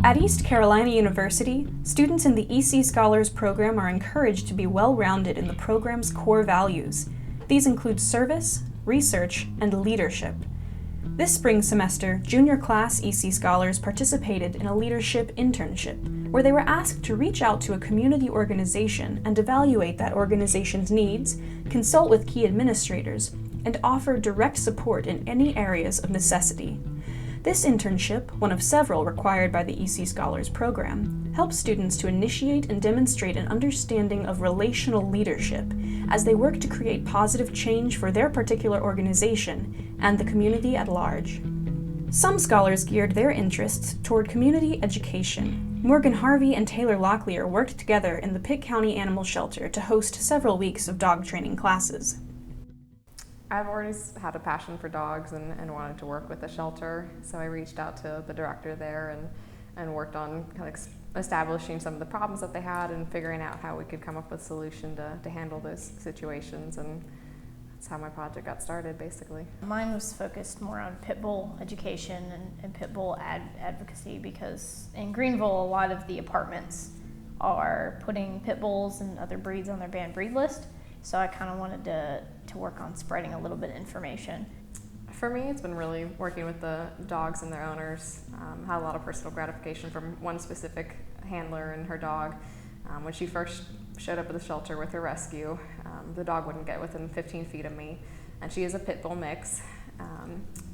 At East Carolina University, students in the EC Scholars Program are encouraged to be well-rounded in the program's core values. These include service, research, and leadership. This spring semester, junior class EC Scholars participated in a leadership internship, where they were asked to reach out to a community organization and evaluate that organization's needs, consult with key administrators, and offer direct support in any areas of necessity. This internship, one of several required by the EC Scholars Program, helps students to initiate and demonstrate an understanding of relational leadership as they work to create positive change for their particular organization and the community at large. Some scholars geared their interests toward community education. Morgan Harvey and Taylor Locklear worked together in the Pitt County Animal Shelter to host several weeks of dog training classes. I've always had a passion for dogs and wanted to work with the shelter, so I reached out to the director there and worked on kind of establishing some of the problems that they had and figuring out how we could come up with a solution to handle those situations, and that's how my project got started, basically. Mine was focused more on pit bull education and pit bull advocacy, because in Greenville a lot of the apartments are putting pit bulls and other breeds on their banned breed list. So I kind of wanted to work on spreading a little bit of information. For me, it's been really working with the dogs and their owners. Had a lot of personal gratification from one specific handler and her dog. When she first showed up at the shelter with her rescue, the dog wouldn't get within 15 feet of me. And she is a pit bull mix.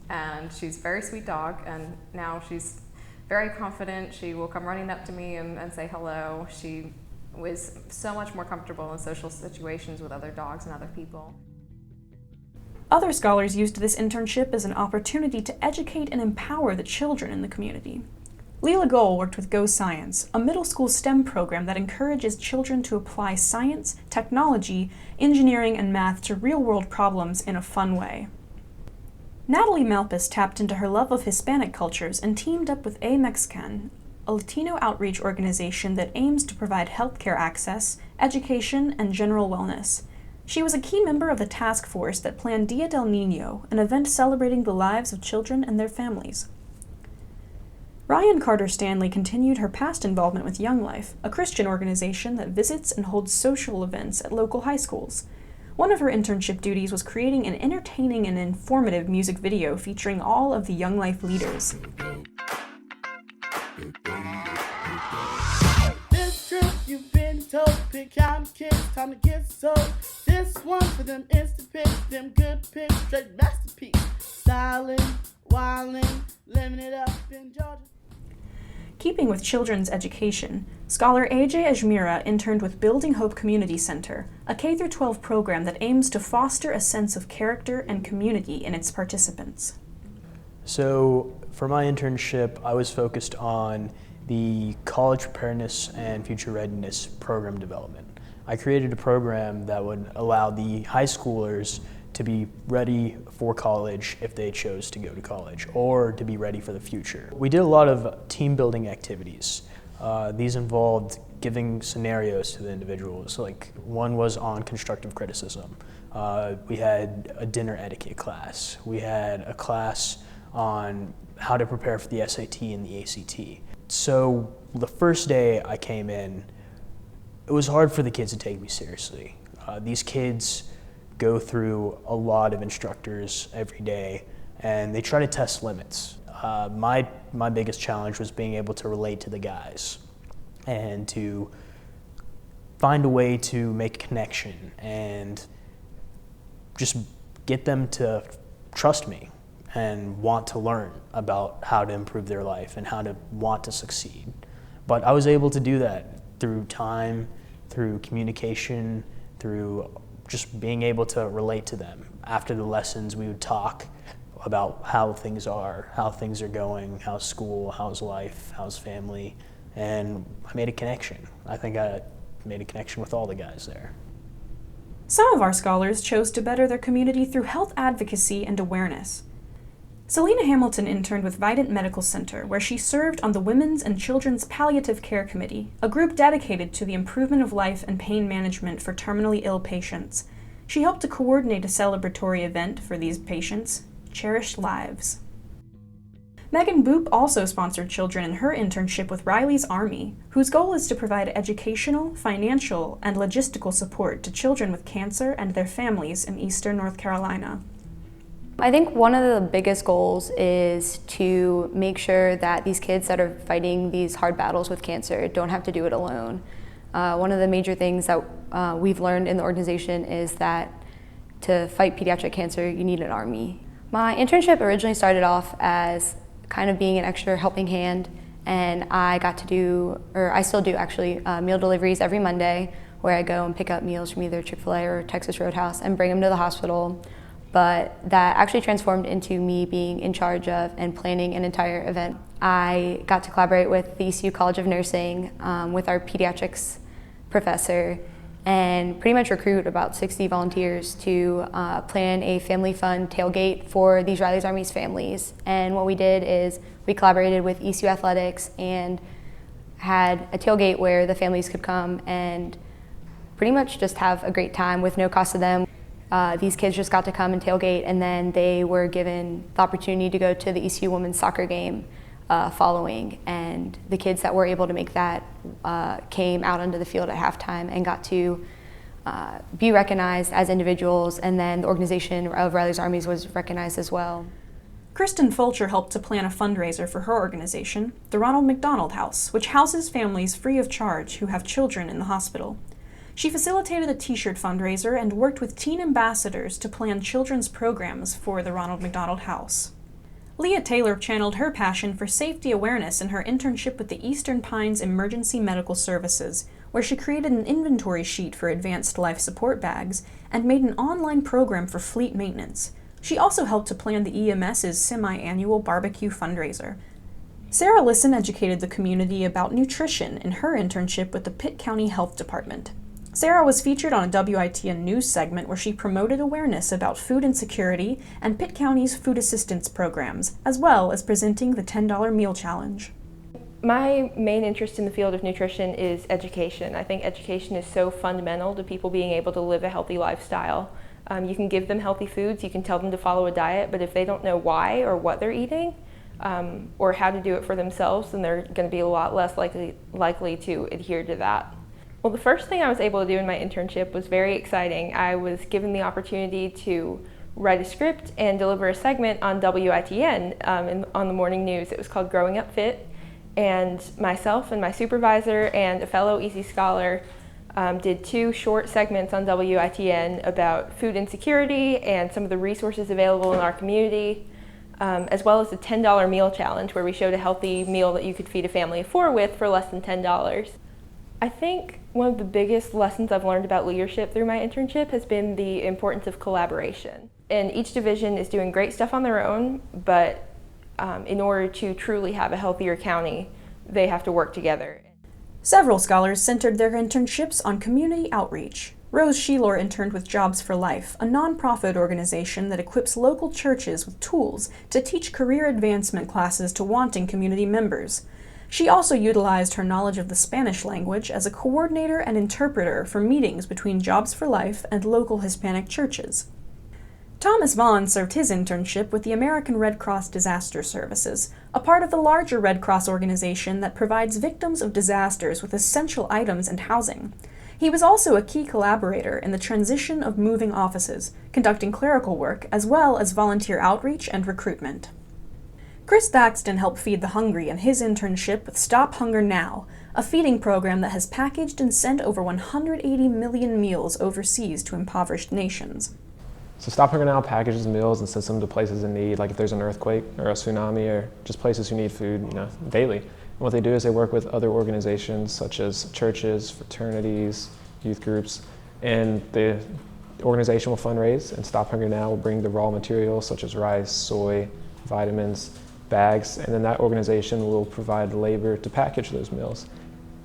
And she's a very sweet dog, and now she's very confident. She will come running up to me and say hello. She was so much more comfortable in social situations with other dogs and other people. Other scholars used this internship as an opportunity to educate and empower the children in the community. Leela Gohl worked with Go Science, a middle school STEM program that encourages children to apply science, technology, engineering, and math to real-world problems in a fun way. Natalie Malpas tapped into her love of Hispanic cultures and teamed up with A Mexican, a Latino outreach organization that aims to provide healthcare access, education, and general wellness. She was a key member of the task force that planned Dia del Niño, an event celebrating the lives of children and their families. Ryan Carter Stanley continued her past involvement with Young Life, a Christian organization that visits and holds social events at local high schools. One of her internship duties was creating an entertaining and informative music video featuring all of the Young Life leaders. This trip you've been told, pick out kids, time to get sold. This one for them instant picks, them good picks, straight masterpiece. Styling, wilding, living it up in Georgia. Keeping with children's education, scholar A.J. Ajmira interned with Building Hope Community Center, a K-12 program that aims to foster a sense of character and community in its participants. So for my internship, I was focused on the college preparedness and future readiness program development. I created a program that would allow the high schoolers to be ready for college if they chose to go to college, or to be ready for the future. We did a lot of team building activities. These involved giving scenarios to the individuals. Like, one was on constructive criticism. We had a dinner etiquette class. We had a class on how to prepare for the SAT and the ACT. So the first day I came in, it was hard for the kids to take me seriously. These kids go through a lot of instructors every day, and they try to test limits. My biggest challenge was being able to relate to the guys and to find a way to make a connection and just get them to trust me and want to learn about how to improve their life and how to want to succeed. But I was able to do that through time, through communication, through just being able to relate to them. After the lessons, we would talk about how things are going, how's school, how's life, how's family, and I made a connection. I think I made a connection with all the guys there. Some of our scholars chose to better their community through health advocacy and awareness. Selena Hamilton interned with Vidant Medical Center, where she served on the Women's and Children's Palliative Care Committee, a group dedicated to the improvement of life and pain management for terminally ill patients. She helped to coordinate a celebratory event for these patients, Cherished Lives. Megan Boop also sponsored children in her internship with Riley's Army, whose goal is to provide educational, financial, and logistical support to children with cancer and their families in eastern North Carolina. I think one of the biggest goals is to make sure that these kids that are fighting these hard battles with cancer don't have to do it alone. One of the major things that we've learned in the organization is that to fight pediatric cancer, you need an army. My internship originally started off as kind of being an extra helping hand, and I got to do, or I still do actually, meal deliveries every Monday, where I go and pick up meals from either Chick-fil-A or Texas Roadhouse and bring them to the hospital. But that actually transformed into me being in charge of and planning an entire event. I got to collaborate with the ECU College of Nursing with our pediatrics professor and pretty much recruit about 60 volunteers to plan a family fun tailgate for these Riley's Army's families. And what we did is we collaborated with ECU Athletics and had a tailgate where the families could come and pretty much just have a great time with no cost to them. These kids just got to come and tailgate, and then they were given the opportunity to go to the ECU women's soccer game following, and the kids that were able to make that came out onto the field at halftime and got to be recognized as individuals, and then the organization of Riley's Armies was recognized as well. Kristen Fulcher helped to plan a fundraiser for her organization, the Ronald McDonald House, which houses families free of charge who have children in the hospital. She facilitated a t-shirt fundraiser and worked with teen ambassadors to plan children's programs for the Ronald McDonald House. Leah Taylor channeled her passion for safety awareness in her internship with the Eastern Pines Emergency Medical Services, where she created an inventory sheet for advanced life support bags and made an online program for fleet maintenance. She also helped to plan the EMS's semi-annual barbecue fundraiser. Sarah Lisson educated the community about nutrition in her internship with the Pitt County Health Department. Sarah was featured on a WITN news segment where she promoted awareness about food insecurity and Pitt County's food assistance programs, as well as presenting the $10 meal challenge. My main interest in the field of nutrition is education. I think education is so fundamental to people being able to live a healthy lifestyle. You can give them healthy foods, you can tell them to follow a diet, but if they don't know why or what they're eating, or how to do it for themselves, then they're going to be a lot less likely to adhere to that. Well, the first thing I was able to do in my internship was very exciting. I was given the opportunity to write a script and deliver a segment on WITN on the morning news. It was called Growing Up Fit, and myself and my supervisor and a fellow EC scholar did 2 short segments on WITN about food insecurity and some of the resources available in our community, as well as the $10 meal challenge, where we showed a healthy meal that you could feed a family of 4 with for less than $10. I think one of the biggest lessons I've learned about leadership through my internship has been the importance of collaboration. And each division is doing great stuff on their own, but in order to truly have a healthier county, they have to work together. Several scholars centered their internships on community outreach. Rose Sheelor interned with Jobs for Life, a nonprofit organization that equips local churches with tools to teach career advancement classes to wanting community members. She also utilized her knowledge of the Spanish language as a coordinator and interpreter for meetings between Jobs for Life and local Hispanic churches. Thomas Vaughn served his internship with the American Red Cross Disaster Services, a part of the larger Red Cross organization that provides victims of disasters with essential items and housing. He was also a key collaborator in the transition of moving offices, conducting clerical work as well as volunteer outreach and recruitment. Chris Thaxton helped feed the hungry in his internship with Stop Hunger Now, a feeding program that has packaged and sent over 180 million meals overseas to impoverished nations. So Stop Hunger Now packages meals and sends them to places in need, like if there's an earthquake or a tsunami or just places who need food, daily. And what they do is they work with other organizations such as churches, fraternities, youth groups, and the organization will fundraise, and Stop Hunger Now will bring the raw materials such as rice, soy, vitamins, bags, and then that organization will provide labor to package those meals.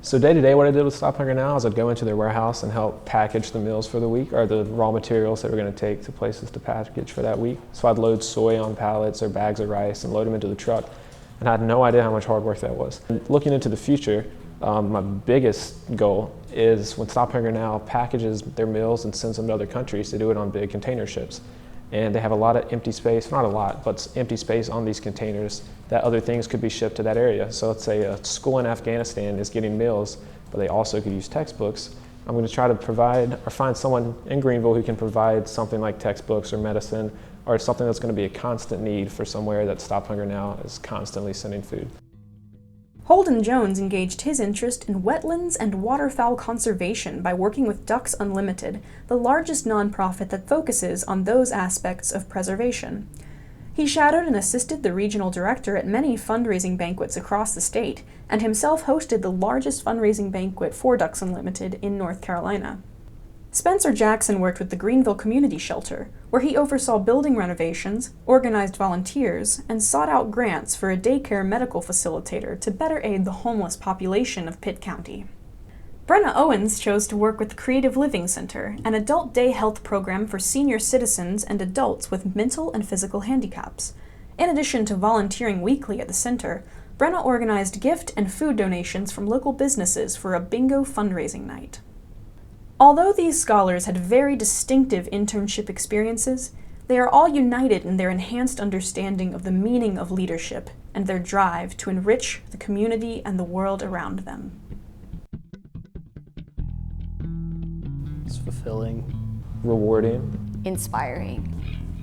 So day to day, what I did with Stop Hunger Now is I'd go into their warehouse and help package the meals for the week, or the raw materials that we're going to take to places to package for that week. So I'd load soy on pallets or bags of rice and load them into the truck, and I had no idea how much hard work that was. And looking into the future, my biggest goal is when Stop Hunger Now packages their meals and sends them to other countries to do it on big container ships. and they have a lot of empty space, not a lot, but empty space on these containers that other things could be shipped to that area. So let's say a school in Afghanistan is getting meals, but they also could use textbooks. I'm going to try to provide or find someone in Greenville who can provide something like textbooks or medicine, or something that's going to be a constant need for somewhere that Stop Hunger Now is constantly sending food. Holden Jones engaged his interest in wetlands and waterfowl conservation by working with Ducks Unlimited, the largest nonprofit that focuses on those aspects of preservation. He shadowed and assisted the regional director at many fundraising banquets across the state, and himself hosted the largest fundraising banquet for Ducks Unlimited in North Carolina. Spencer Jackson worked with the Greenville Community Shelter, where he oversaw building renovations, organized volunteers, and sought out grants for a daycare medical facilitator to better aid the homeless population of Pitt County. Brenna Owens chose to work with the Creative Living Center, an adult day health program for senior citizens and adults with mental and physical handicaps. In addition to volunteering weekly at the center, Brenna organized gift and food donations from local businesses for a bingo fundraising night. Although these scholars had very distinctive internship experiences, they are all united in their enhanced understanding of the meaning of leadership and their drive to enrich the community and the world around them. It's fulfilling, Rewarding, Inspiring.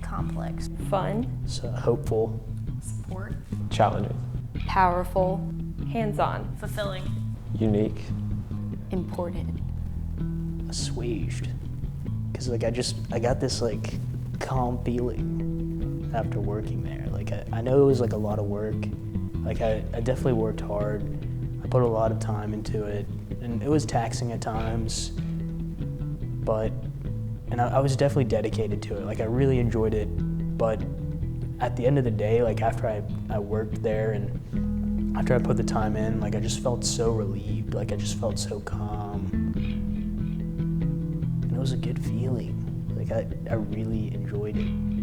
Complex. Fun, it's hopeful, Support. challenging, Powerful. hands-on, Fulfilling. unique, Important. assuaged. Because like I got this like calm feeling after working there. Like I know it was like a lot of work. Like I definitely worked hard. I put a lot of time into it, and it was taxing at times. But I was definitely dedicated to it. Like I really enjoyed it. But at the end of the day, like after I worked there and after I put the time in, like I just felt so relieved. Like I just felt so calm. It was a good feeling. Like I really enjoyed it.